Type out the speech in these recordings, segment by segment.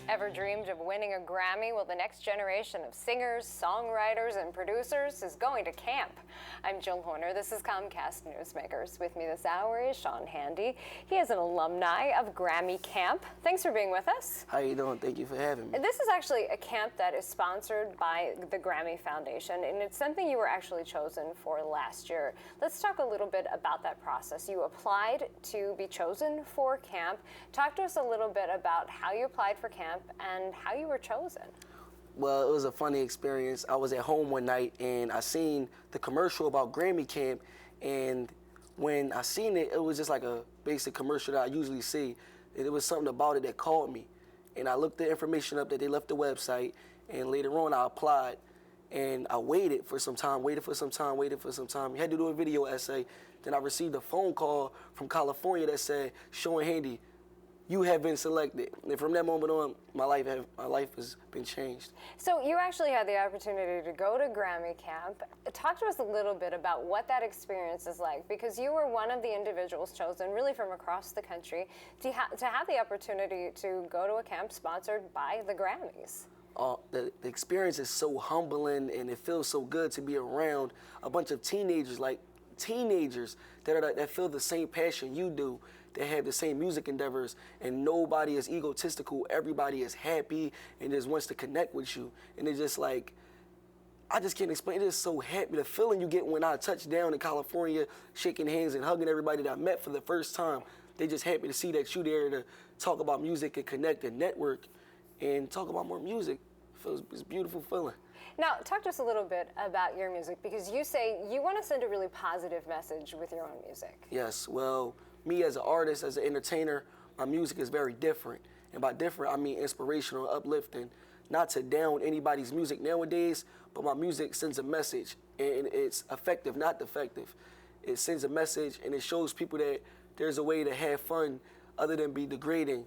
Ever dreamed of winning a Grammy? Well, the next generation of singers, songwriters, and producers is going to camp. I'm Jill Horner. This is Comcast Newsmakers. With me this hour is Sdot Handy. He is an alumni of Grammy Camp. Thanks for being with us. How you doing? Thank you for having me. This is actually a camp that is sponsored by the Grammy Foundation, and it's something you were actually chosen for last year. Let's talk a little bit about that process. You applied to be chosen for camp. Talk to us a little bit about how you applied for camp and how you were chosen. Well, it was a funny experience. I was at home one night and I seen the commercial about Grammy Camp, and when I seen it, it was just like a basic commercial that I usually see. And it was something about it that called me. And I looked the information up that they left the website, and later on I applied. And I waited for some time. You had to do a video essay. Then I received a phone call from California that said, Sdot Handy, you have been selected. And from that moment on, my life has been changed. So you actually had the opportunity to go to Grammy Camp. Talk to us a little bit about what that experience is like, because you were one of the individuals chosen really from across the country to have the opportunity to go to a camp sponsored by the Grammys. The experience is so humbling, and it feels so good to be around a bunch of teenagers that feel the same passion you do, that have the same music endeavors, and nobody is egotistical. Everybody is happy and just wants to connect with you. And it's just like, I just can't explain. It is so happy. The feeling you get when I touch down in California, shaking hands and hugging everybody that I met for the first time. They're just happy to see that you there to talk about music and connect and network and talk about more music. It's a beautiful feeling. Now, talk to us a little bit about your music, because you say you want to send a really positive message with your own music. Yes, well, me as an artist, as an entertainer, my music is very different. And by different, I mean inspirational, uplifting. Not to down anybody's music nowadays, but my music sends a message, and it's effective, not defective. It sends a message, and it shows people that there's a way to have fun other than be degrading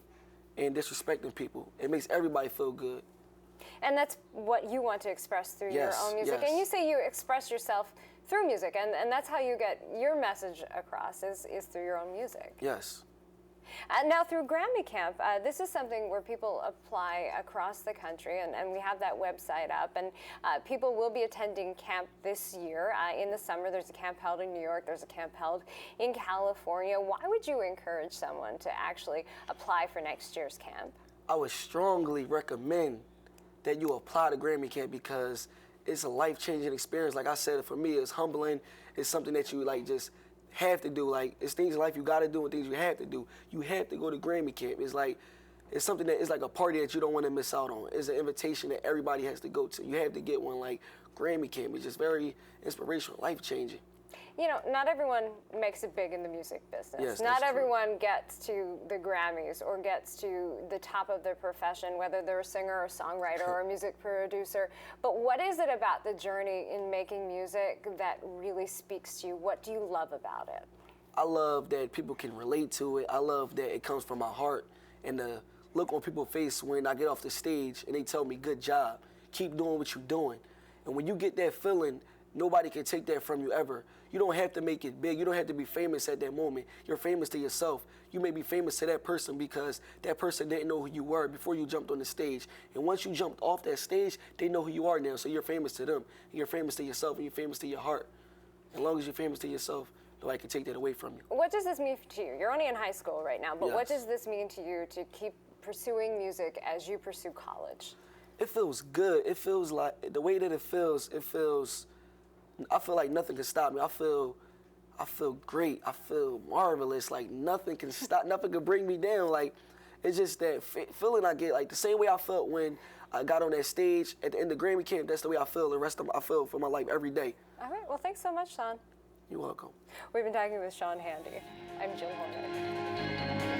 and disrespecting people. It makes everybody feel good. And that's what you want to express through your own music. Yes. And you say you express yourself through music, and that's how you get your message across, is through your own music. Yes. Now, through Grammy Camp, this is something where people apply across the country, and we have that website up, and people will be attending camp this year. In the summer, there's a camp held in New York, there's a camp held in California. Why would you encourage someone to actually apply for next year's camp? I would strongly recommend that you apply to Grammy Camp, because it's a life-changing experience. Like I said, for me, it's humbling. It's something that you just have to do. Like, it's things in life you got to do and things you have to do. You have to go to Grammy Camp. It's something that is like a party that you don't want to miss out on. It's an invitation that everybody has to go to. You have to get one. Like, Grammy Camp is just very inspirational, life-changing. You know, not everyone makes it big in the music business. Yes, not that's everyone gets to the Grammys or gets to the top of their profession, whether they're a singer or a songwriter or a music producer. But what is it about the journey in making music that really speaks to you? What do you love about it? I love that people can relate to it. I love that it comes from my heart, and the look on people's face when I get off the stage and they tell me, good job, keep doing what you're doing. And when you get that feeling, nobody can take that from you ever. You don't have to make it big. You don't have to be famous at that moment. You're famous to yourself. You may be famous to that person because that person didn't know who you were before you jumped on the stage. And once you jumped off that stage, they know who you are now. So you're famous to them. And you're famous to yourself, and you're famous to your heart. As long as you're famous to yourself, nobody can take that away from you. What does this mean to you? You're only in high school right now, but Yes. What does this mean to you to keep pursuing music as you pursue college? It feels good. It feels like, the way that it feels, I feel like nothing can stop me. I feel great. I feel marvelous. Like, nothing can stop, nothing can bring me down. Like, it's just that feeling I get, like the same way I felt when I got on that stage at the end of Grammy Camp. That's the way I feel I feel for my life every day. All right. Well, thanks so much, Sdot. You're welcome. We've been talking with Sdot Handy. I'm Jill Horner.